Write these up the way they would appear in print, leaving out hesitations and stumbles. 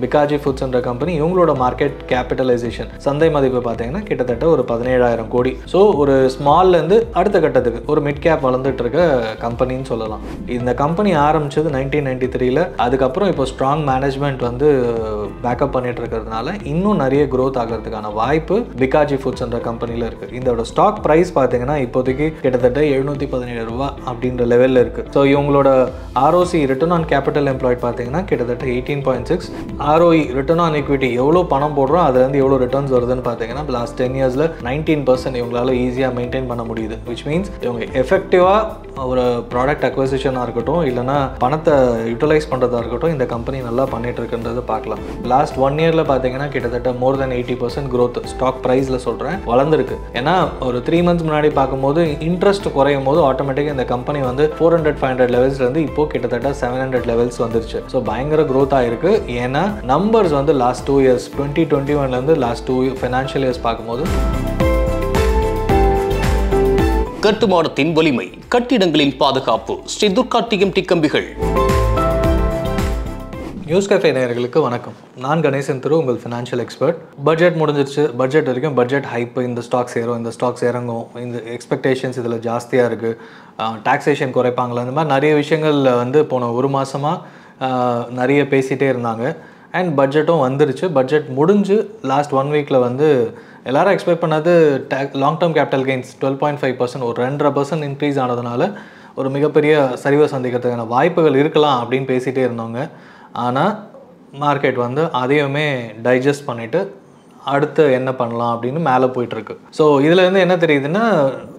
Bhikaji foods என்ற company இவங்களோட market capitalisation சந்தை மதிப்பு பார்த்தீங்கன்னா கிட்டத்தட்ட ஒரு 17,000 கோடி. ஸோ ஒரு ஸ்மால்லேருந்து அடுத்த கட்டத்துக்கு ஒரு மிட் கேப் வளர்ந்துட்டு இருக்க கம்பெனின்னு சொல்லலாம். இந்த கம்பெனி ஆரம்பிச்சது 1993ல். அதுக்கப்புறம் இப்போ ஸ்ட்ராங் மேனேஜ்மெண்ட் வந்து பேக்கப் பண்ணிட்டு இருக்கிறதுனால இன்னும் நிறைய க்ரோத் ஆகிறதுக்கான வாய்ப்பு பிகாஜி ஃபுட்ஸ் என்ற கம்பெனியில் இருக்குது. இதோட ஸ்டாக் ப்ரைஸ் பார்த்தீங்கன்னா இப்போதைக்கு கிட்டத்தட்ட 717 ரூபா அப்படின்ற லெவலில் இருக்குது. ஸோ இவங்களோட ROC return on capital employed பார்த்தீங்கன்னா கிட்டத்தட்ட 18.6. ROE ரிட்டர்ன் ஆன் ஈக்விட்டி எவ்வளோ பணம் போடுறோம் அதுலேருந்து எவ்வளோ ரிட்டர்ன்ஸ் வருதுன்னு பார்த்தீங்கன்னா லாஸ்ட் 10 இயர்ஸில் 19% இவங்களால ஈஸியாக மெயின்டைன் பண்ண முடியுது. விச் மீன்ஸ் இவங்க எஃபெக்டிவாக ஒரு ப்ராடக்ட் அக்வசிஷனாக இருக்கட்டும் இல்லைனா பணத்தை யூட்டிலைஸ் பண்ணுறதா இருக்கட்டும் இந்த கம்பெனி நல்லா பண்ணிட்டு இருக்குன்றது பார்க்கலாம். லாஸ்ட் 1 இயரில் பார்த்தீங்கன்னா கிட்டத்தட்ட மோர் தென் 80% growth ஸ்டாக் ப்ரைஸில் சொல்கிறேன் வளர்ந்துருக்கு. ஏன்னா ஒரு 3 months முன்னாடி பார்க்கும்போது இன்ட்ரெஸ்ட் குறையும் போது ஆட்டோமேட்டிக்காக இந்த கம்பெனி வந்து 400-500 லெவல்ஸ்லேருந்து இப்போ கிட்டத்தட்ட 700 லெவல்ஸ் வந்துருச்சு. ஸோ பயங்கர growth ஆகிருக்கு. ஏன்னா நம்பர்ஸ் வந்து லாஸ்ட் 2 இயர்ஸ் 2021லேருந்து லாஸ்ட் 2 ஃபைனான்ஷியல் இயர்ஸ் பார்க்கும்போது கட்டுமானத்தின் வலிமை, கட்டிடங்களின் பாதுகாப்பு, ஸ்ரீ துர்கா TMT கம்பிகள். நியூஸ் கேஃபே நேயர்களுக்கு வணக்கம். நான் கணேசன் திரு, உங்கள் ஃபினான்ஷியல் எக்ஸ்பர்ட். பட்ஜெட் முடிஞ்சிருச்சு. பட்ஜெட் வரைக்கும் பட்ஜெட் ஹைப்பு, இந்த ஸ்டாக்ஸ் ஏறும், இந்த ஸ்டாக்ஸ் இறங்கும், இந்த எக்ஸ்பெக்டேஷன்ஸ் இதில் ஜாஸ்தியாக இருக்குது, டாக்ஸேஷன் குறைப்பாங்களா, இந்த மாதிரி நிறைய விஷயங்கள் வந்து போன ஒரு மாதமாக நிறைய பேசிகிட்டே இருந்தாங்க. அண்ட் பட்ஜெட்டும் வந்துருச்சு. பட்ஜெட் முடிஞ்சு லாஸ்ட் 1 வீக்கில் வந்து எல்லாரும் எக்ஸ்பெக்ட் பண்ணது லாங் டேர்ம் கேபிட்டல் கெயின்ஸ் 12.5%, ஒரு 2.5% இன்க்ரீஸ் ஆனதுனால ஒரு மிகப்பெரிய சரிவை சந்திக்கிறதுக்கான வாய்ப்புகள் இருக்கலாம் அப்படின்னு பேசிகிட்டே இருந்தவங்க. ஆனால் மார்க்கெட் வந்து அதையுமே டைஜஸ்ட் பண்ணிவிட்டு அடுத்து என்ன பண்ணலாம் அப்படின்னு மேலே போயிட்டுருக்கு. ஸோ இதுலேருந்து என்ன தெரியுதுன்னா,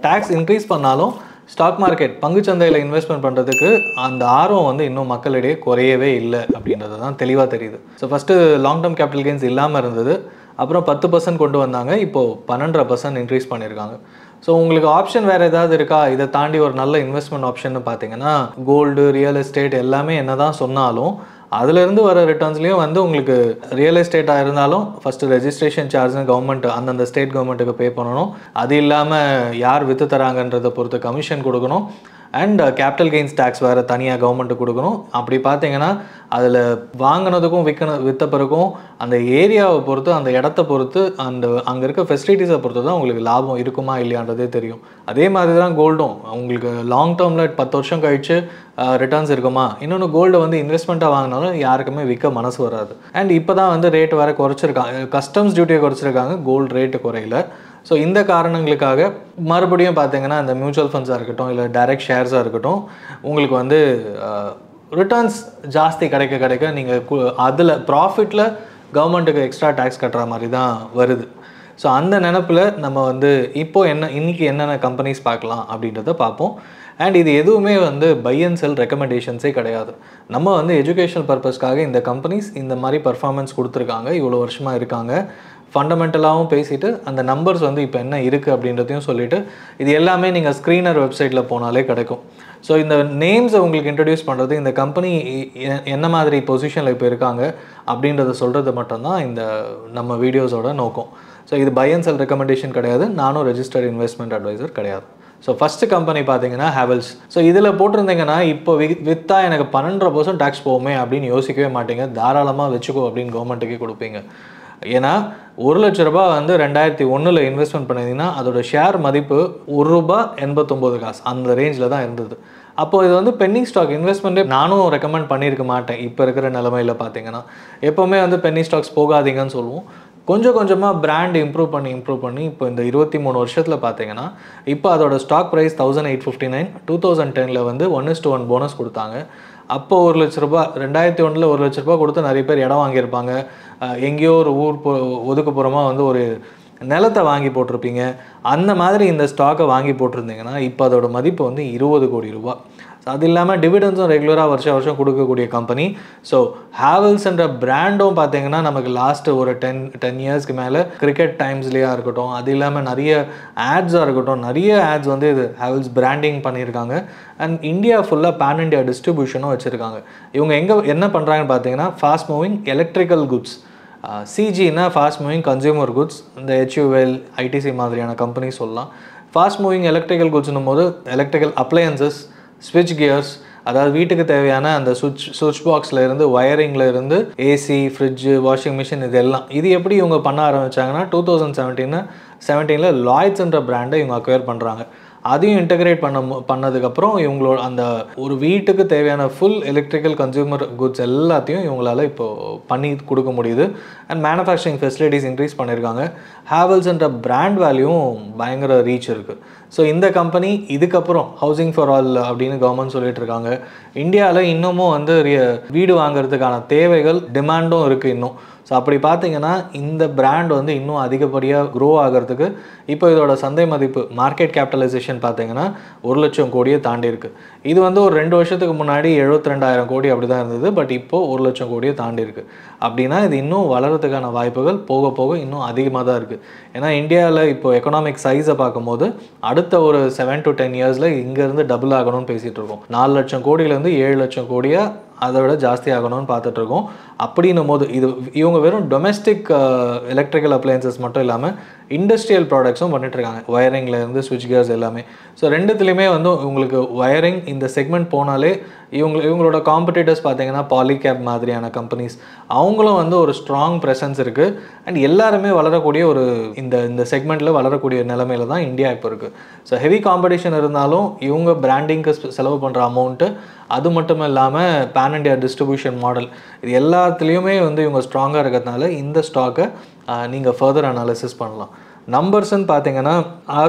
டேக்ஸ் இன்க்ரீஸ் பண்ணாலும் ஸ்டாக் மார்க்கெட் பங்குச்சந்தையில் இன்வெஸ்ட்மெண்ட் பண்ணுறதுக்கு அந்த ஆர்வம் வந்து இன்னும் மக்களிடையே குறையவே இல்லை அப்படின்றது தான் தெளிவாக தெரியுது. So first long term capital gains இல்லாமல் இருந்தது, அப்புறம் 10% கொண்டு வந்தாங்க, இப்போது 12.5% இன்க்ரீஸ் பண்ணியிருக்காங்க. ஸோ உங்களுக்கு ஆப்ஷன் வேறு ஏதாவது இருக்கா? இதை தாண்டி ஒரு நல்ல இன்வெஸ்ட்மெண்ட் ஆப்ஷன் பார்த்தீங்கன்னா கோல்டு, ரியல் எஸ்டேட் எல்லாமே என்ன தான் சொன்னாலும் அதுலேருந்து வர ரிட்டர்ன்ஸ்லேயும் வந்து உங்களுக்கு ரியல் எஸ்டேட்டாக இருந்தாலும் ஃபஸ்ட்டு ரெஜிஸ்ட்ரேஷன் சார்ஜ்னு கவர்மெண்ட் அந்தந்த ஸ்டேட் கவர்மெண்ட்டுக்கு பே பண்ணணும். அது இல்லாமல் யார் விற்று தராங்கன்றதை பொறுத்து கமிஷன் கொடுக்கணும். அண்ட் கேபிட்டல் கெயின்ஸ் டேக்ஸ் வேறு தனியாக கவர்மெண்ட்டு கொடுக்கணும். அப்படி பார்த்தீங்கன்னா அதில் வாங்கினதுக்கும் விற்ற பிறகும் அந்த ஏரியாவை பொறுத்து, அந்த இடத்த பொறுத்து, அங்கே இருக்க ஃபெசிலிட்டிஸை பொறுத்து தான் உங்களுக்கு லாபம் இருக்குமா இல்லையான்றதே தெரியும். அதே மாதிரி தான் கோல்டும். உங்களுக்கு லாங் டேர்மில் 10 வருஷம் கழித்து ரிட்டர்ன்ஸ் இருக்குமா? இன்னொன்று கோல்டு வந்து இன்வெஸ்ட்மெண்ட்டாக வாங்கினாலும் யாருக்குமே விற்க மனசு வராது. அண்ட் இப்போ தான் வந்து ரேட் வேறு குறைச்சிருக்காங்க, கஸ்டம்ஸ் டியூட்டியை குறைச்சிருக்காங்க, கோல்டு ரேட்டு குறையில. ஸோ இந்த காரணங்களுக்காக மறுபடியும் பார்த்தீங்கன்னா இந்த மியூச்சுவல் ஃபண்ட்ஸாக இருக்கட்டும் இல்லை டைரக்ட் ஷேர்ஸாக இருக்கட்டும் உங்களுக்கு வந்து ரிட்டர்ன்ஸ் ஜாஸ்தி கிடைக்க நீங்கள் அதில் ப்ராஃபிட்டில் கவர்மெண்ட்டுக்கு எக்ஸ்ட்ரா டேக்ஸ் கட்டுற மாதிரி தான் வருது. ஸோ அந்த நினப்பில் நம்ம வந்து இப்போது இன்றைக்கி என்னென்ன கம்பெனிஸ் பார்க்கலாம் அப்படின்றத பார்ப்போம். அண்ட் இது எதுவுமே வந்து பை அண்ட் செல் ரெக்கமெண்டேஷன்ஸே கிடையாது. நம்ம வந்து எஜுகேஷனல் பர்பஸ்க்காக இந்த கம்பெனிஸ் இந்த மாதிரி பர்ஃபார்மன்ஸ் கொடுத்துருக்காங்க, இவ்வளோ வருஷமாக இருக்காங்க, ஃபண்டமெண்டலாகவும் பேசிவிட்டு அந்த நம்பர்ஸ் வந்து இப்போ என்ன இருக்குது அப்படின்றதையும் சொல்லிவிட்டு இது எல்லாமே நீங்கள் ஸ்க்ரீனர் வெப்சைட்டில் போனாலே கிடைக்கும். ஸோ இந்த நேம்ஸை உங்களுக்கு இன்ட்ரடியூஸ் பண்ணுறது, இந்த கம்பெனி என்ன மாதிரி பொசிஷனில் இப்போ இருக்காங்க அப்படின்றத சொல்கிறது மட்டும்தான் இந்த நம்ம வீடியோஸோட நோக்கம். ஸோ இது பை அண்ட் செல் ரெக்கமெண்டேஷன் கிடையாது, நானும் ரெஜிஸ்டர்ட் இன்வெஸ்ட்மெண்ட் அட்வைசர் கிடையாது. ஸோ ஃபஸ்ட்டு கம்பெனி பார்த்தீங்கன்னா ஹேவல்ஸ். ஸோ இதில் போட்டிருந்தீங்கன்னா இப்போ விற்றா எனக்கு 12% டேக்ஸ் போகுமே அப்படின்னு யோசிக்கவே மாட்டீங்க, தாராளமாக வச்சுக்கோ அப்படின்னு கவர்மெண்ட்டுக்கே கொடுப்பீங்க. ஏன்னா 1 லட்ச ரூபா வந்து 2001 இன்வெஸ்ட்மெண்ட் பண்ணியிருந்தீங்கன்னா அதோட ஷேர் மதிப்பு ₹1.89 அந்த ரேஞ்சில் தான் இருந்தது. அப்போது இது வந்து பென்னிங் ஸ்டாக் இன்வெஸ்ட்மெண்ட்டே நானும் ரெக்கமெண்ட் பண்ணியிருக்க மாட்டேன். இப்போ இருக்கிற நிலமையில் பார்த்தீங்கன்னா எப்போவுமே வந்து பென்னி ஸ்டாக்ஸ் போகாதீங்கன்னு சொல்லுவோம். கொஞ்சம் கொஞ்சமாக பிராண்ட் இம்ப்ரூவ் பண்ணி இப்போ இந்த 23 வருஷத்தில் பார்த்தீங்கன்னா இப்போ அதோட ஸ்டாக் ப்ரைஸ் 1859. 2010 வந்து 1:1 போனஸ் கொடுத்தாங்க. அப்போ 1 லட்ச ரூபா 2001 1 லட்ச ரூபா கொடுத்து நிறைய பேர் இடம் வாங்கியிருப்பாங்க. எங்கேயோ ஒரு ஊர் ஒதுக்குப்புறமாக வந்து ஒரு நிலத்தை வாங்கி போட்டிருப்பீங்க. அந்த மாதிரி இந்த ஸ்டாக்கை வாங்கி போட்டிருந்தீங்கன்னா இப்போ அதோட மதிப்பு வந்து 20 கோடி ரூபா. அது இல்லாமல் டிவிடெண்ட்ஸும் ரெகுலராக வருஷம் கொடுக்கக்கூடிய கம்பெனி. ஸோ ஹேவல்ஸ்ன்ற பிராண்டும் பார்த்தீங்கன்னா நமக்கு லாஸ்ட்டு ஒரு 10 இயர்ஸ்க்கு மேலே கிரிக்கெட் டைம்ஸ்லேயா இருக்கட்டும், அது இல்லாமல் நிறைய ஆட்ஸாக இருக்கட்டும், நிறைய ஆட்ஸ் வந்து இது ஹேவல்ஸ் பிராண்டிங் பண்ணியிருக்காங்க. அண்ட் இந்தியா ஃபுல்லாக பேன் இண்டியா டிஸ்ட்ரிபியூஷனும் வச்சுருக்காங்க. இவங்க என்ன பண்ணுறாங்கன்னு பார்த்தீங்கன்னா ஃபாஸ்ட் மூவிங் எலக்ட்ரிக்கல் குட்ஸ், சிஜின்னா ஃபாஸ்ட் மூவிங் கன்சியூமர் குட்ஸ், இந்த HUL ITC மாதிரியான கம்பெனி சொல்லலாம். ஃபாஸ்ட் மூவிங் எலக்ட்ரிக்கல் குட்ஸ்னும் போது எலக்ட்ரிக்கல் அப்ளையன்சஸ், ஸ்விட்ச் கியர்ஸ், அதாவது வீட்டுக்கு தேவையான அந்த சுவிட்ச் பாக்ஸில் இருந்து வயரிங்கில் இருந்து ஏசி, ஃப்ரிட்ஜு, வாஷிங் மிஷின் இது எப்படி இவங்க பண்ண ஆரம்பித்தாங்கன்னா 2017 லாய்ட்ஸ்ன்ற பிராண்டை இவங்க அக்வயர் பண்ணுறாங்க. அதையும் இன்டகிரேட் பண்ணதுக்கப்புறம் இவங்களோட அந்த ஒரு வீட்டுக்கு தேவையான ஃபுல் எலக்ட்ரிக்கல் கன்சியூமர் குட்ஸ் எல்லாத்தையும் இவங்களால இப்போது பண்ணி கொடுக்க முடியுது. அண்ட் மேனுஃபேக்சரிங் ஃபெசிலிட்டிஸ் இன்க்ரீஸ் பண்ணியிருக்காங்க. ஹேவல்ஸ்ன்ற பிராண்ட் வேல்யூவும் பயங்கர ரீச் இருக்குது. ஸோ இந்த கம்பெனி இதுக்கப்புறம் ஹவுசிங் ஃபார் ஆல் அப்படின்னு கவர்மெண்ட் சொல்லிட்டு இருக்காங்க. இந்தியாவில் இன்னமும் வந்து வீடு வாங்குறதுக்கான தேவைகள் டிமாண்டும் இருக்குது இன்னும். ஸோ அப்படி பார்த்தீங்கன்னா இந்த பிராண்ட் வந்து இன்னும் அதிகப்படியாக க்ரோ ஆகிறதுக்கு இப்போ இதோட சந்தை மதிப்பு மார்க்கெட் கேபிட்டலைசேஷன் பார்த்தீங்கன்னா 1 லட்சம் கோடியை தாண்டி இருக்குது. இது வந்து ஒரு 2 வருஷத்துக்கு முன்னாடி 72,000 கோடி அப்படி தான் இருந்தது. பட் இப்போது 1 லட்சம் கோடியை தாண்டி இருக்குது. அப்படின்னா இது இன்னும் வளர்கிறதுக்கான வாய்ப்புகள் போக போக இன்னும் அதிகமாக தான் இருக்குது. ஏன்னா இந்தியாவில் இப்போ எக்கனாமிக் சைஸை பார்க்கும்போது அடுத்த ஒரு 7 to 10 இயர்ஸில் இங்கேருந்து டபுள் ஆகணும்னு பேசிகிட்டு இருக்கோம். 4 லட்சம் கோடியிலேருந்து 7 லட்சம் கோடியாக அதை விட ஜாஸ்தி ஆகணும்னு பார்த்துட்ருக்கோம். அப்படின்னும் போது இவங்க வெறும் டொமெஸ்டிக் எலக்ட்ரிக்கல் அப்ளையன்சஸ் மட்டும் இல்லாமல் இண்டஸ்ட்ரியல் ப்ராடக்ட்ஸும் பண்ணிட்டுருக்காங்க. வயரிங்லேருந்து ஸ்விட்ச் கியர்ஸ் எல்லாமே. ஸோ ரெண்டுத்துலேயுமே வந்து உங்களுக்கு வயரிங் இந்த செக்மெண்ட் போனாலே இவங்களோட காம்படிட்டர்ஸ் பார்த்தீங்கன்னா பாலிகேப் மாதிரியான கம்பெனிஸ் அவங்களும் வந்து ஒரு ஸ்ட்ராங் ப்ரெசன்ஸ் இருக்குது. அண்ட் எல்லாருமே வளரக்கூடிய ஒரு இந்த செக்மெண்ட்டில் வளரக்கூடிய நிலைமையில தான் இந்தியா இப்போ இருக்குது. ஸோ ஹெவி காம்படிஷன் இருந்தாலும் இவங்க பிராண்டிங்க்கு செலவு பண்ணுற அமௌண்ட்டு, அது மட்டும் இல்லாமல் பேன் இண்டியா டிஸ்ட்ரிபியூஷன் மாடல், இது எல்லாத்துலேயுமே வந்து இவங்க ஸ்ட்ராங்காக இருக்கிறதுனால இந்த ஸ்டாக்கை நீங்கள் ஃபர்தர் அனாலிசிஸ் பண்ணலாம். நம்பர்ஸ்ன்னு பார்த்தீங்கன்னா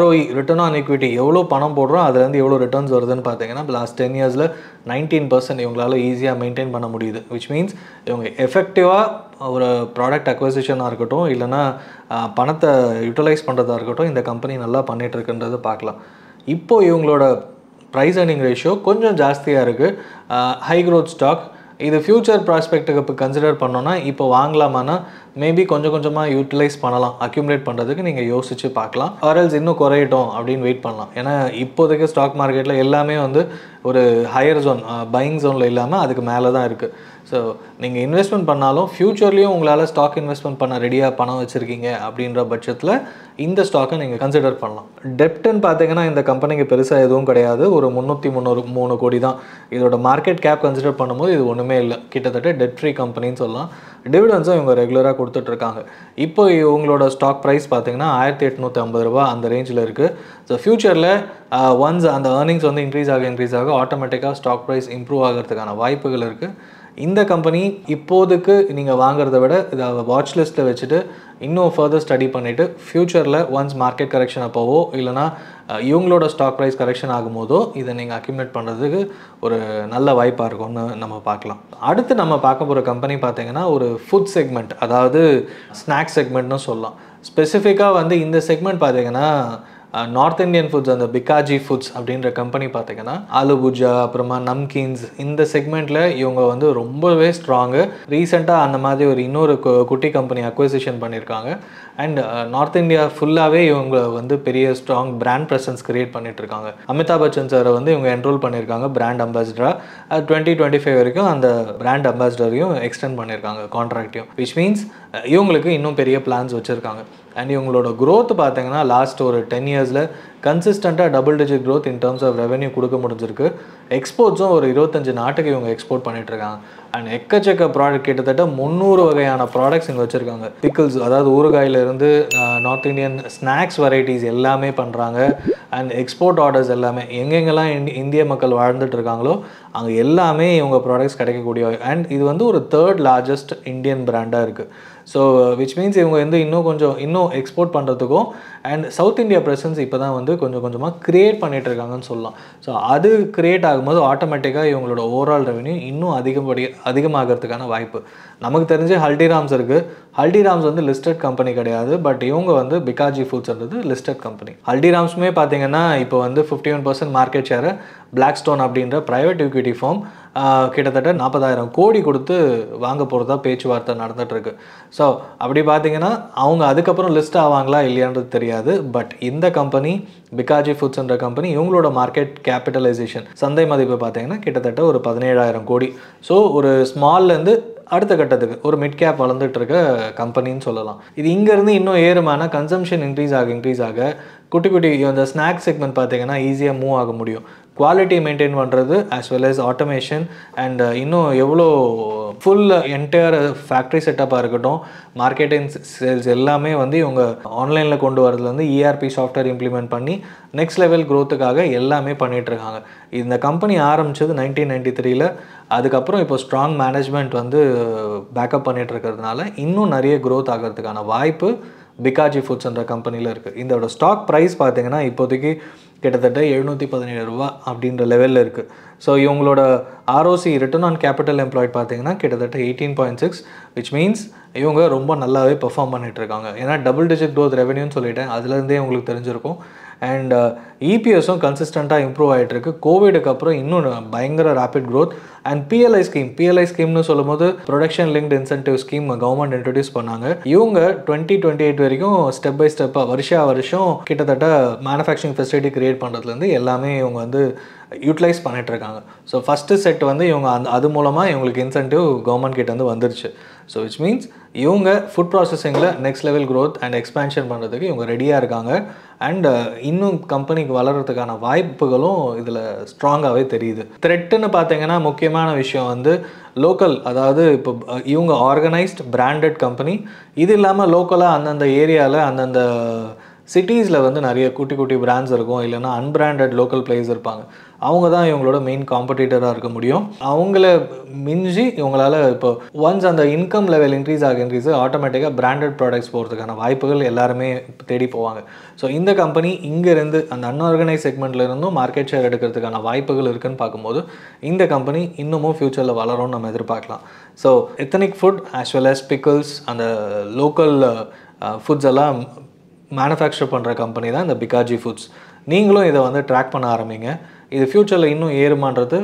ROE ரிட்டர்ன் ஆன் ஈக்விட்டி எவ்வளோ பணம் போடுறோம் அதுலேருந்து எவ்வளோ ரிட்டர்ன்ஸ் வருதுன்னு பார்த்தீங்கன்னா லாஸ்ட் 10 இயர்ஸில் 19% இவங்களால ஈஸியாக மெயின்டைன் பண்ண முடியுது. விச் மீன்ஸ் இவங்க எஃபெக்டிவாக ஒரு ப்ராடக்ட் அக்வசிஷனாக இருக்கட்டும், இல்லைனா பணத்தை யூட்டிலைஸ் பண்ணுறதா இருக்கட்டும், இந்த கம்பெனி நல்லா பண்ணிகிட்ருக்குன்றதை பார்க்கலாம். இப்போது இவங்களோட ப்ரைஸ் ஏர்னிங் ரேஷியோ கொஞ்சம் ஜாஸ்தியாக இருக்குது. High growth stock. இது ஃப்யூச்சர் ப்ராஸ்பெக்ட்டுக்கு இப்போ கன்சிடர் பண்ணோன்னா இப்போ வாங்கலாமான்னா மேபி கொஞ்சம் கொஞ்சமாக யூட்டிலைஸ் பண்ணலாம். அக்யூமுலேட் பண்ணுறதுக்கு நீங்கள் யோசித்து பார்க்கலாம். ஆர்எல்ஸ் இன்னும் குறையட்டும் அப்படின்னு வெயிட் பண்ணலாம். ஏன்னா இப்போதைக்கு ஸ்டாக் மார்க்கெட்டில் எல்லாமே வந்து ஒரு ஹையர் ஜோன், பையிங் ஜோனில் இல்லாமல் அதுக்கு மேலே தான் இருக்குது. ஸோ நீங்கள் இன்வெஸ்ட்மெண்ட் பண்ணாலும் ஃப்யூச்சர்லேயும் உங்களால் ஸ்டாக் இன்வெஸ்ட்மெண்ட் பண்ண ரெடியாக பணம் வச்சுருக்கீங்க அப்படின்ற பட்சத்தில் இந்த ஸ்டாக்கை நீங்கள் கன்சிடர் பண்ணலாம். டெப்ட்டுன்னு பார்த்தீங்கன்னா இந்த கம்பெனிக்கு பெருசாக எதுவும் கிடையாது. ஒரு 303 கோடி தான். இதோட மார்க்கெட் கேப் கன்சிடர் பண்ணும்போது இது ஒன்றுமே இல்லை. கிட்டத்தட்ட டெட் ஃப்ரீ கம்பெனின்னு சொல்லலாம். டிவிடன்ஸும் இவங்க ரெகுலராக கொடுத்துட்ருக்காங்க. இப்போ இவங்களோட ஸ்டாக் ப்ரைஸ் பார்த்தீங்கன்னா 1850 ரூபா அந்த ரேஞ்சில் இருக்குது. ஸோ ஃப்யூச்சரில் ஒன்ஸ் அந்த ஏர்னிங்ஸ் வந்து இன்க்ரீஸ் ஆக ஆட்டோமேட்டிக்காக ஸ்டாக் ப்ரைஸ் இம்ப்ரூவ் ஆகிறதுக்கான வாய்ப்புகள் இருக்குது. இந்த கம்பெனி இப்போதுக்கு நீங்கள் வாங்குறத விட இதை வாட்ச் லிஸ்ட்டில் வச்சுட்டு இன்னும் ஃபர்தர் ஸ்டடி பண்ணிவிட்டு ஃப்யூச்சரில் ஒன்ஸ் மார்க்கெட் கரெக்ஷன் அப்போவோ இல்லைனா இவங்களோட ஸ்டாக் ப்ரைஸ் கரெக்ஷன் ஆகும்போதோ இதை நீங்கள் அக்யூமுலேட் பண்ணுறதுக்கு ஒரு நல்ல வாய்ப்பாக இருக்கும்னு நம்ம பார்க்கலாம். அடுத்து நம்ம பார்க்க போகிற கம்பெனி பார்த்தீங்கன்னா ஒரு ஃபுட் செக்மெண்ட், அதாவது ஸ்நாக்ஸ் செக்மெண்ட்னு சொல்லலாம். ஸ்பெசிஃபிக்காக வந்து இந்த செக்மெண்ட் பார்த்தீங்கன்னா நார்த் இந்தியன் ஃபுட்ஸ், அந்த பிகாஜி ஃபுட்ஸ் அப்படின்ற கம்பெனி பார்த்தீங்கன்னா ஆலு பூஜா, அப்புறமா நம்கீன்ஸ், இந்த செக்மெண்ட்டில் இவங்க வந்து ரொம்பவே ஸ்ட்ராங்கு. ரீசெண்டாக அந்த மாதிரி ஒரு இன்னொரு குட்டி கம்பெனி அக்வசிஷன் பண்ணியிருக்காங்க. அண்ட் நார்த் இந்தியா ஃபுல்லாகவே இவங்க வந்து பெரிய ஸ்ட்ராங் பிராண்ட் ப்ரெசன்ஸ் கிரியேட் பண்ணிகிட்ருக்காங்க. அமிதாப் பச்சன் சாரை வந்து இவங்க என்ரோல் பண்ணியிருக்காங்க பிராண்ட் அம்பாசிடராக. 2025 வரைக்கும் அந்த பிராண்ட் அம்பாசிடரையும் எக்ஸ்டெண்ட் பண்ணியிருக்காங்க கான்ட்ராக்டையும். விச் மீன்ஸ் இவங்களுக்கு இன்னும் பெரிய பிளான்ஸ் வச்சுருக்காங்க. அண்ட் இவங்களோட க்ரோத் பார்த்தீங்கன்னா லாஸ்ட் ஒரு 10 இயர்ஸில் கன்சிஸ்டண்ட்டாக double digit growth in terms of revenue கொடுக்க முடிஞ்சிருக்கு. எக்ஸ்போர்ட்ஸும் ஒரு 25 நாட்டுக்கு இவங்க எக்ஸ்போர்ட் பண்ணிகிட்ருக்காங்க. அண்ட் எக்கச்சக்க ப்ராடக்ட், கிட்டத்தட்ட 300 வகையான ப்ராடக்ட்ஸ் இங்கே வச்சுருக்காங்க. பிக்கிள்ஸ், அதாவது ஊறுகாயிலிருந்து நார்த் இந்தியன் ஸ்நாக்ஸ் வெரைட்டிஸ் எல்லாமே பண்ணுறாங்க. அண்ட் எக்ஸ்போர்ட் ஆர்டர்ஸ் எல்லாமே எங்கெங்கெல்லாம் இந்திய மக்கள் வாழ்ந்துட்டு இருக்காங்களோ அங்கே எல்லாமே இவங்க ப்ராடக்ட்ஸ் கிடைக்கக்கூடிய. அண்ட் இது வந்து ஒரு 3rd லார்ஜஸ்ட் இந்தியன் பிராண்டாக இருக்குது. ஸோ விச் மீன்ஸ் இவங்க வந்து இன்னும் எக்ஸ்போர்ட் பண்ணுறதுக்கும் அண்ட் சவுத் இந்தியா ப்ரெசன்ஸ் இப்போ தான் வந்து கொஞ்சம் கொஞ்சமாக க்ரியேட் பண்ணிகிட்ருக்காங்கன்னு சொல்லலாம். ஸோ அது க்ரியேட் ஆகும்போது ஆட்டோமேட்டிக்காக இவங்களோட ஓவரால் ரெவன்யூ இன்னும் அதிகமாகிறதுக்கான வாய்ப்பு. நமக்கு தெரிஞ்சு ஹல்டிராம்ஸ் இருக்குது. ஹல்டிராம்ஸ் வந்து லிஸ்டட் கம்பெனி கிடையாது. பட் இவங்க வந்து பிகாஜி ஃபுட்ஸ்ன்றது லிஸ்டட் கம்பெனி. ஹல்டிராம்ஸுமே பார்த்தீங்கன்னா இப்போ வந்து 51% மார்க்கெட் ஷேரை பிளாக் ஸ்டோன் அப்படின்ற ப்ரைவேட் ஈக்விட்டி ஃபார்ம் கிட்டத்தட்ட 40,000 கோடி கொடுத்து வாங்க போகிறதா பேச்சுவார்த்தை நடந்துகிட்ருக்கு. ஸோ அப்படி பார்த்தீங்கன்னா அவங்க அதுக்கப்புறம் லிஸ்ட் ஆவாங்களா இல்லையான்றது தெரியாது. பட் இந்த கம்பெனி பிகாஜி ஃபுட்ஸ்ன்ற கம்பெனி இவங்களோட மார்க்கெட் கேபிட்டலைசேஷன் சந்தை மதிப்பு பார்த்தீங்கன்னா கிட்டத்தட்ட ஒரு 17,000 கோடி. ஸோ ஒரு ஸ்மால்லேருந்து அடுத்த கட்டத்துக்கு ஒரு மிட் கேப் வளர்ந்துட்டு இருக்க கம்பெனின்னு சொல்லலாம். இது இங்கேருந்து இன்னும் ஏறுமான கன்சம்ஷன் இன்க்ரீஸ் ஆக குட்டி குட்டி அந்த ஸ்நாக்ஸ் செக்மெண்ட் பார்த்தீங்கன்னா ஈஸியாக மூவ் ஆக முடியும். குவாலிட்டி மெயின்டைன் பண்ணுறது as well as automation and இன்னும் எவ்வளோ ஃபுல் என்டையர் ஃபேக்ட்ரி செட்டப்பாக இருக்கட்டும், மார்க்கெட்டிங் சேல்ஸ் எல்லாமே வந்து இவங்க ஆன்லைனில் கொண்டு வரதுலேருந்து இஆர்பி சாஃப்ட்வேர் இம்ப்ளிமெண்ட் பண்ணி நெக்ஸ்ட் லெவல் க்ரோத்துக்காக எல்லாமே பண்ணிகிட்ருக்காங்க. இந்த கம்பெனி ஆரம்பித்தது 1993. அதுக்கப்புறம் இப்போ ஸ்ட்ராங் மேனேஜ்மெண்ட் வந்து பேக்கப் பண்ணிகிட்டு இருக்கிறதுனால இன்னும் நிறைய க்ரோத் ஆகிறதுக்கான வாய்ப்பு பிகாஜி ஃபுட்ஸ்ன்ற கம்பெனியில் இருக்குது. இதோட ஸ்டாக் ப்ரைஸ் பார்த்தீங்கன்னா இப்போதைக்கு கிட்டத்தட்ட 717 ரூபா அப்படின்ற லெவலில் இருக்குது. ஸோ இவங்களோட ROC return on capital employed பார்த்தீங்கன்னா கிட்டத்தட்ட 18.6, விச் மீன்ஸ் இவங்க ரொம்ப நல்லாவே பெர்ஃபார்ம் பண்ணிகிட்ருக்காங்க. ஏன்னா டபுள் டிஜிட் க்ரோத் ரெவென்யூன்னு சொல்லிட்டேன், அதுலேருந்தே உங்களுக்கு தெரிஞ்சிருக்கும். அண்ட் இபிஎஸும் கன்சிஸ்டண்ட்டாக இம்ப்ரூவ் ஆகிட்டுருக்கு. கோவிடுக்கு அப்புறம் இன்னும் பயங்கர ரேபிட் க்ரோத். அண்ட் பிஎல்ஐ ஸ்கீம்னு சொல்லும்போது production linked incentive scheme government introduce பண்ணாங்க. இவங்க 2028 வரைக்கும் ஸ்டெப் பை ஸ்டெப்பாக வருஷம் கிட்டத்தட்ட மேனுஃபேக்சரிங் ஃபெசிலிட்டி கிரியேட் பண்ணுறதுலேருந்து எல்லாமே இவங்க வந்து யூட்டிலைஸ் பண்ணிகிட்ருக்காங்க. ஸோ ஃபஸ்ட்டு செட் வந்து இவங்க அது மூலமாக இவங்களுக்கு இன்சென்டிவ் கவர்மெண்ட் கிட்டேருந்து வந்துருச்சு. ஸோ விச் மீன்ஸ் இவங்க ஃபுட் ப்ராசஸிங்கில் next level growth and expansion பண்ணுறதுக்கு இவங்க ரெடியாக இருக்காங்க. அண்ட் இன்னும் கம்பெனிக்கு வளர்கிறதுக்கான வாய்ப்புகளும் இதில் ஸ்ட்ராங்காகவே தெரியுது. த்ரெட்டுன்னு பார்த்தீங்கன்னா முக்கியமான விஷயம் வந்து லோக்கல், அதாவது இப்போ இவங்க ஆர்கனைஸ்ட் பிராண்டட் கம்பெனி. இது இல்லாமல் லோக்கலாக அந்தந்த ஏரியாவில் அந்தந்த சிட்டிஸில் வந்து நிறைய குட்டி குட்டி பிராண்ட்ஸ் இருக்கும், இல்லைனா அன்பிராண்டட் லோக்கல் பிளேயர்ஸ் இருப்பாங்க. அவங்க தான் இவங்களோட மெயின் காம்படிட்டராக இருக்க முடியும். அவங்கள மிஞ்சி இவங்களால் இப்போ ஒன்ஸ் அந்த இன்கம் லெவல் இன்க்ரீஸ் ஆட்டோமேட்டிக்காக பிராண்டட் ப்ராடக்ட்ஸ் போகிறதுக்கான வாய்ப்புகள் எல்லாருமே தேடி போவாங்க. ஸோ இந்த கம்பெனி இங்கேருந்து அந்த அன்ஆர்கனைஸ் செக்மெண்ட்டில் இருந்தும் மார்க்கெட் ஷேர் எடுக்கிறதுக்கான வாய்ப்புகள் இருக்குதுன்னு பார்க்கும்போது இந்த கம்பெனி இன்னமும் ஃப்யூச்சரில் வளரும்னு நம்ம எதிர்பார்க்கலாம். So ethnic food as well as pickles, அந்த லோக்கல் ஃபுட்ஸ் எல்லாம் மேனுஃபேக்சர் பண்ணுற கம்பெனி தான் இந்த பிகாஜி ஃபுட்ஸ். நீங்களும் இதை வந்து ட்ராக் பண்ண ஆரம்பிங்க. இது ஃப்யூச்சரில் இன்னும் ஏறுமான்றது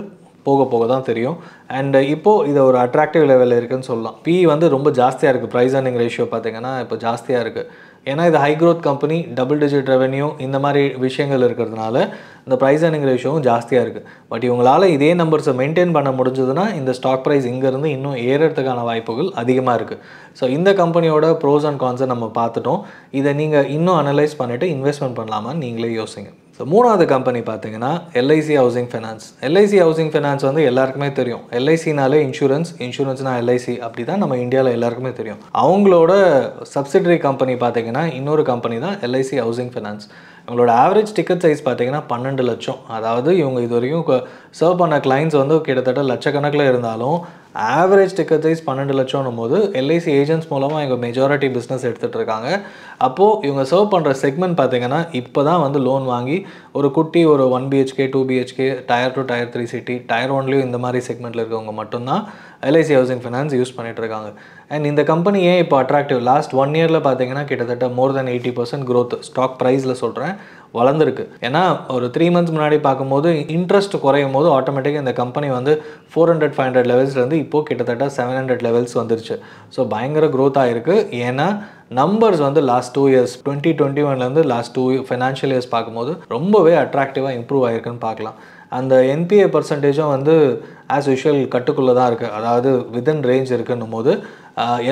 போக போக தான் தெரியும். அண்ட் இப்போது இது ஒரு அட்ராக்டிவ் லெவலில் இருக்குதுன்னு சொல்லலாம். பி வந்து ரொம்ப ஜாஸ்தியாக இருக்குது. ப்ரைஸ் அர்னிங் ரேஷியோ பார்த்திங்கன்னா இப்போ ஜாஸ்தியாக இருக்குது. ஏன்னா இது high growth company, double digit revenue, இந்த மாதிரி விஷயங்கள் இருக்கிறதுனால இந்த ப்ரைஸ் அர்னிங் ரேஷியோவும் ஜாஸ்தியாக இருக்குது. பட் இவங்களால் இதே நம்பர்ஸை மெயின்டைன் பண்ண முடிஞ்சதுன்னா இந்த ஸ்டாக் ப்ரைஸ் இங்கேருந்து இன்னும் ஏறுறதுக்கான வாய்ப்புகள் அதிகமாக இருக்குது. ஸோ இந்த கம்பெனியோட ப்ரோஸ் அண்ட் கான்ஸை நம்ம பார்த்துட்டோம். இதை நீங்கள் இன்னும் அனலைஸ் பண்ணிவிட்டு இன்வெஸ்ட்மெண்ட் பண்ணலாமான்னு நீங்களே யோசிங்க. ஸோ மூணாவது கம்பெனி பார்த்தீங்கன்னா LIC housing finance. LIC housing finance வந்து எல்லாருக்குமே தெரியும். எல்ஐசினாலே இன்சூரன்ஸ்னால் எல்ஐசி, அப்படி தான் நம்ம இந்தியாவில் எல்லாருக்குமே தெரியும். அவங்களோட சப்சிடரி கம்பெனி பார்த்தீங்கன்னா இன்னொரு கம்பெனி தான் எல்ஐசி ஹவுசிங் ஃபைனான்ஸ். இவங்களோட ஆவரேஜ் டிக்கெட் சைஸ் பார்த்தீங்கன்னா 12 லட்சம். அதாவது இவங்க இது வரைக்கும் சர்வ் பண்ண கிளைண்ட்ஸ் வந்து கிட்டத்தட்ட லட்சக்கணக்கில் இருந்தாலும் ஆவரேஜ் டிக்கெட் சைஸ் 12 லட்சம்னும் போது எல்ஐசி ஏஜென்ட்ஸ் மூலமாக இவங்க மெஜாரிட்டி பிஸ்னஸ் எடுத்துகிட்டு இருக்காங்க. அப்போது இவங்க சர்வ் பண்ணுற செக்மெண்ட் பார்த்தீங்கன்னா இப்போ தான் வந்து லோன் வாங்கி ஒரு குட்டி ஒரு 1 BHK 2 BHK tier 2 tier 3 city tier 1லேயும் இந்த மாதிரி செக்மெண்ட்டில் இருக்கவங்க மட்டும்தான் எல்ஐசி ஹவுசிங் ஃபைனான்ஸ் யூஸ் பண்ணிகிட்டு இருக்காங்க. அண்ட் இந்த கம்பெனி ஏன் இப்போ அட்ராக்டிவ், லாஸ்ட் 1 இயரில் பார்த்தீங்கன்னா கிட்டத்தட்ட மோர் தென் 80% க்ரோத் ஸ்டாக் ப்ரைஸில் சொல்கிறேன் வளர்ந்துருக்கு. ஏன்னா ஒரு 3 மந்த்ஸ் முன்னாடி பார்க்கும்போது இன்ட்ரெஸ்ட் குறையும் போது ஆட்டோமேட்டிக்காக இந்த கம்பெனி வந்து 400-500 லெவல்ஸ்லேருந்து இப்போது கிட்டத்தட்ட 700 லெவல்ஸ் வந்துருச்சு. ஸோ பயங்கர க்ரோத் ஆகிருக்கு. ஏன்னா நம்பர்ஸ் வந்து லாஸ்ட் 2 இயர்ஸ் 2021லேருந்து லாஸ்ட் 2 ஃபைனான்ஷியல் இயர்ஸ் பார்க்கும்போது ரொம்பவே அட்ராக்டிவாக இம்ப்ரூவ் ஆகிருக்குன்னு பார்க்கலாம். அந்த என்பிஏ பர்சன்டேஜும் வந்து ஆஸ் யூஷுவல் கட்டுக்குள்ளே தான் இருக்குது. அதாவது வித்தின் ரேஞ்ச் இருக்குன்னும் போது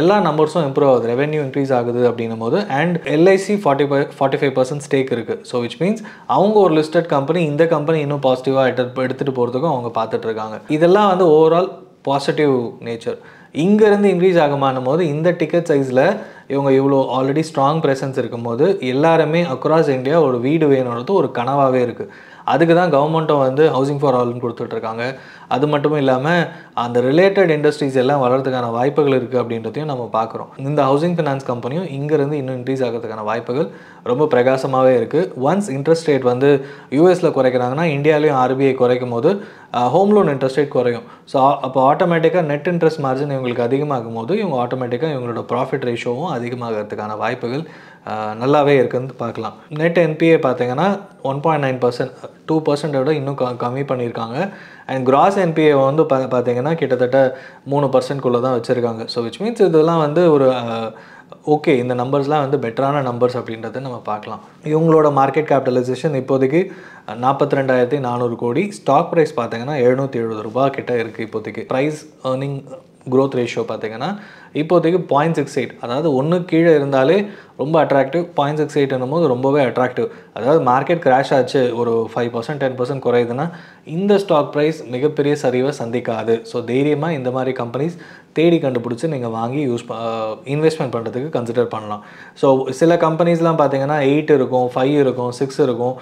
எல்லா நம்பர்ஸும் இம்ப்ரூவ் ஆகுது, ரெவென்யூ இன்க்ரீஸ் ஆகுது அப்படின்னும் போது. அண்ட் எல்ஐசி 45% ஸ்டேக் இருக்குது. ஸோ விச் மீன்ஸ் அவங்க ஒரு லிஸ்டட் கம்பெனி, இந்த கம்பெனி இன்னும் பாசிட்டிவாக எடுத்துகிட்டு போகிறதுக்கும் அவங்க பார்த்துட்ருக்காங்க. இதெல்லாம் வந்து ஓவரால் பாசிட்டிவ் நேச்சர். இங்கேருந்து இன்க்ரீஸ் ஆகுமானும் போது இந்த டிக்கெட் சைஸில் இவங்க இவ்வளோ ஆல்ரெடி ஸ்ட்ராங் ப்ரெசன்ஸ் இருக்கும்போது எல்லாருமே அக்ராஸ் இந்தியா ஒரு வீடு வேணுன்றது ஒரு கனவாகவே இருக்குது. அதுக்கு தான் கவர்மெண்ட்டும் வந்து ஹவுசிங் ஃபார் ஆல்னு கொடுத்துட்ருக்காங்க. அது மட்டும் இல்லாமல் அந்த ரிலேட்டட் இண்டஸ்ட்ரீஸ் எல்லாம் வளர்கிறதுக்கான வாய்ப்புகள் இருக்குது அப்படின்றதையும் நம்ம பார்க்குறோம். இந்த ஹவுசிங் ஃபைனான்ஸ் கம்பெனியும் இங்கேருந்து இன்னும் இன்க்ரீஸ் ஆகிறதுக்கான வாய்ப்புகள் ரொம்ப பிரகாசமாகவே இருக்குது. ஒன்ஸ் இன்ட்ரெஸ்ட் ரேட் வந்து யூஎஸில் குறைக்கிறாங்கன்னா இந்தியாவிலையும் ஆர்பிஐ குறைக்கும் போது ஹோம் லோன் இன்ட்ரெஸ்ட் ரேட் குறையும். ஸோ அப்போ ஆட்டோமேட்டிக்காக நெட் இன்ட்ரெஸ்ட் மார்ஜின் இவங்களுக்கு அதிகமாகும் போது இவங்க ஆட்டோமேட்டிக்காக இவங்களோட ப்ராஃபிட் ரேஷியோவும் அதிகமாகிறதுக்கான வாய்ப்புகள் நல்லாவே இருக்குன்னு பார்க்கலாம். நெட் என்பிஏ பார்த்தீங்கன்னா 1.9%, 2% விட இன்னும் கம்மி பண்ணியிருக்காங்க. அண்ட் கிராஸ் என்பிஏ வந்து பார்த்தீங்கன்னா கிட்டத்தட்ட 3%குள்ளே தான் வச்சுருக்காங்க. ஸோ விச் மீன்ஸ் இதெல்லாம் வந்து ஒரு ஓகே, இந்த நம்பர்ஸ்லாம் வந்து பெட்டரான நம்பர்ஸ் அப்படின்றத நம்ம பார்க்கலாம். இவங்களோட மார்க்கெட் கேபிட்டலைசேஷன் இப்போதைக்கு 42,400 கோடி. ஸ்டாக் ப்ரைஸ் பார்த்தீங்கன்னா 770 ரூபா கிட்ட இருக்குது இப்போதைக்கு. ப்ரைஸ் ஏர்னிங் growth ரேஷியோ பார்த்தீங்கன்னா இப்போதைக்கு 0.68, அதாவது ஒன்று கீழே இருந்தாலே ரொம்ப அட்ராக்டிவ். 0.68 என்னும்போது ரொம்பவே அட்ராக்டிவ். அதாவது மார்க்கெட் கிராஷ் ஆச்சு ஒரு 5% 10% குறையுதுன்னா இந்த ஸ்டாக் ப்ரைஸ் மிகப்பெரிய சரிவை சந்திக்காது. ஸோ தைரியமாக இந்த மாதிரி கம்பெனிஸ் தேடி கண்டுபிடிச்சி நீங்கள் வாங்கி இன்வெஸ்ட்மெண்ட் பண்ணுறதுக்கு கன்சிடர் பண்ணலாம். ஸோ சில கம்பெனிஸ்லாம் பார்த்தீங்கன்னா 8 இருக்கும், 5 இருக்கும், 6 இருக்கும்,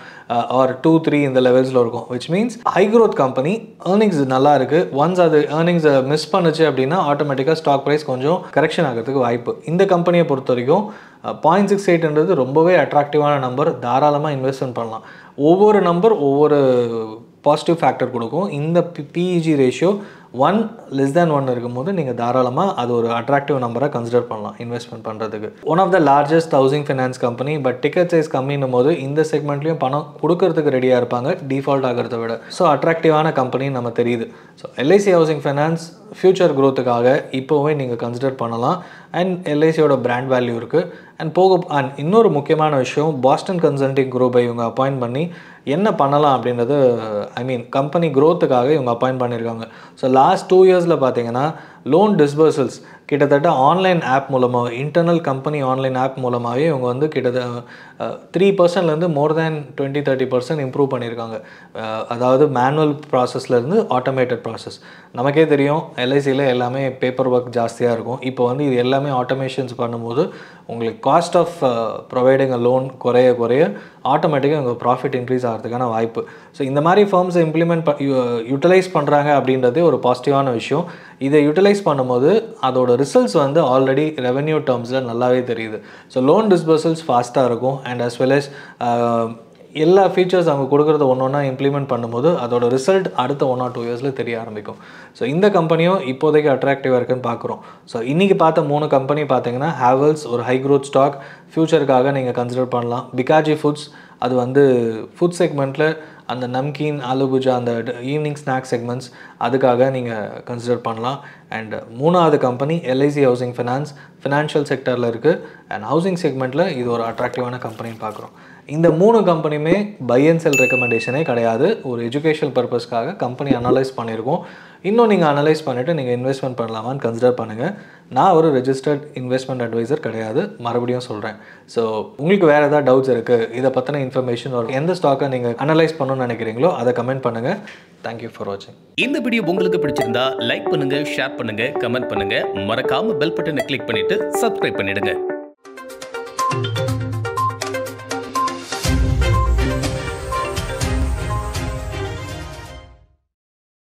ஆர் 2 3 இந்த லெவல்ஸில் இருக்கும். Which means high growth company earnings நல்லா இருக்குது. ஒன்ஸ் அது ஏர்னிங்ஸை மிஸ் பண்ணுச்சு அப்படின்னா ஆட்டோமேட்டிக்காக ஸ்டாக் ப்ரைஸ் கொஞ்சம் கரெக்ஷன் ஆகிறதுக்கு வாய்ப்பு. இந்த கம்பெனியை பொறுத்த வரைக்கும் 0.68ன்றது ரொம்பவே அட்ராக்டிவான நம்பர். தாராளமாக இன்வெஸ்ட்மெண்ட் பண்ணலாம். ஒவ்வொரு நம்பர் ஒவ்வொரு பாசிட்டிவ் ஃபேக்டர் கொடுக்கும். இந்த பிஇஜி ரேஷியோ 1 இருக்கும்போது நீங்கள் தாராளமாக அது ஒரு அட்ராக்டிவ் நம்பரை கன்சிடர் பண்ணலாம் இன்வெஸ்ட்மெண்ட் பண்ணுறதுக்கு. One of the largest housing finance company. But ticket size கம்மின்னும் போது இந்த செக்மெண்ட்லேயும் பணம் கொடுக்கறதுக்கு ரெடியாக இருப்பாங்க டிஃபால்ட் ஆகிறத விட. ஸோ அட்ராக்டிவான கம்பெனி நம்ம தெரியுது. So LIC housing finance future க்ரோத்துக்காக இப்போவே நீங்கள் கன்சிடர் பண்ணலாம். அண்ட் எல்ஐசியோட பிராண்ட் வேல்யூ இருக்குது. அண்ட் இன்னொரு முக்கியமான விஷயம், பாஸ்டன் கன்சல்டிங் குரூப்பை இவங்க அப்பாயிண்ட் பண்ணி என்ன பண்ணலாம் அப்படின்றது, கம்பெனி க்ரோத்துக்காக இவங்க அப்பாயிண்ட் பண்ணியிருக்காங்க. ஸோ லாஸ்ட் 2 இயர்ஸில் பார்த்தீங்கன்னா லோன் டிஸ்பர்சல்ஸ் கிட்டத்தட்ட ஆன்லைன் ஆப் மூலமாக, இன்டர்னல் கம்பெனி ஆன்லைன் ஆப் மூலமாகவே இவங்க வந்து கிட்டத்தட்ட 3%லேருந்து மோர் தேன் 20-30% இம்ப்ரூவ் பண்ணியிருக்காங்க. அதாவது மேனுவல் ப்ராசஸ்லேருந்து ஆட்டோமேட்டட் ப்ராசஸ். நமக்கே தெரியும் எல்ஐசியில் எல்லாமே பேப்பர் ஒர்க் ஜாஸ்தியாக இருக்கும். இப்போ வந்து இது எல்லாமே ஆட்டோமேஷன்ஸ் பண்ணும்போது உங்களுக்கு cost of providing a loan குறைய ஆட்டோமேட்டிக்காக உங்கள் ப்ராஃபிட் இன்க்ரீஸ் ஆகிறதுக்கான வாய்ப்பு. ஸோ இந்த மாதிரி ஃபார்ம்ஸை யூட்டிலைஸ் பண்ணுறாங்க அப்படின்றதே ஒரு பாசிட்டிவான விஷயம். இதை யூட்டிலைஸ் பண்ணும்போது அதோட ரிசல்ட்ஸ் வந்து ஆல்ரெடி ரெவென்யூ டேர்ம்ஸில் நல்லாவே தெரியுது. ஸோ லோன் டிஸ்பர்சல்ஸ் ஃபாஸ்ட்டாக இருக்கும். அண்ட் அஸ் வெல் அஸ் எல்லா ஃபீச்சர்ஸ் அவங்க கொடுக்குறத ஒன்றா இம்ப்ளிமெண்ட் பண்ணும்போது அதோட ரிசல்ட் அடுத்த 1 or 2 இயர்ஸில் தெரிய ஆரம்பிக்கும். ஸோ இந்த கம்பெனியும் இப்போதைக்கு அட்ராக்டிவாக இருக்குன்னு பார்க்குறோம். ஸோ இன்றைக்கி பார்த்த 3 கம்பெனி பார்த்தீங்கன்னா ஹேவல்ஸ் ஒரு ஹை க்ரோத் ஸ்டாக், ஃப்யூச்சருக்காக நீங்கள் கன்சிடர் பண்ணலாம். பிகாஜி ஃபுட்ஸ் அது வந்து ஃபுட் செக்மெண்ட்டில் அந்த நம்கீன், ஆலுபுஜா, அந்த ஈவினிங் ஸ்நாக்ஸ் செக்மெண்ட்ஸ் அதுக்காக நீங்கள் கன்சிடர் பண்ணலாம். அண்ட் 3வது company LIC housing finance, financial செக்டரில் இருக்குது. அண்ட் ஹவுசிங் செக்மெண்ட்டில் இது ஒரு அட்ராக்டிவான கம்பெனின்னு பார்க்குறோம். இந்த 3 கம்பெனியுமே பை அண்ட் செல் ரெக்கமெண்டேஷனே கிடையாது. ஒரு எஜுகேஷனல் பர்பஸ்க்காக கம்பெனி அனலைஸ் பண்ணியிருக்கோம். இன்னும் நீங்கள் அனலைஸ் பண்ணிவிட்டு நீங்கள் இன்வெஸ்ட்மெண்ட் பண்ணலாமான்னு கன்சிடர் பண்ணுங்கள். நான் ஒரு ரெஜிஸ்டர்ட் இன்வெஸ்ட்மெண்ட் அட்வைசர் கிடையாது, மறுபடியும் சொல்கிறேன். ஸோ உங்களுக்கு வேறு ஏதாவது டவுட்ஸ் இருக்குது, இதை பற்றின இன்ஃபர்மேஷன் ஒரு எந்த ஸ்டாக்கை நீங்கள் அனலைஸ் பண்ணணும்னு நினைக்கிறீங்களோ அதை கமெண்ட் பண்ணுங்கள். தேங்க்யூ ஃபார் வாட்சிங். இந்த வீடியோ உங்களுக்கு பிடிச்சிருந்தா லைக் பண்ணுங்கள், ஷேர் பண்ணுங்கள், கமெண்ட் பண்ணுங்கள். மறக்காமல் பெல் பட்டனை கிளிக் பண்ணிவிட்டு சப்ஸ்கிரைப் பண்ணிவிடுங்க.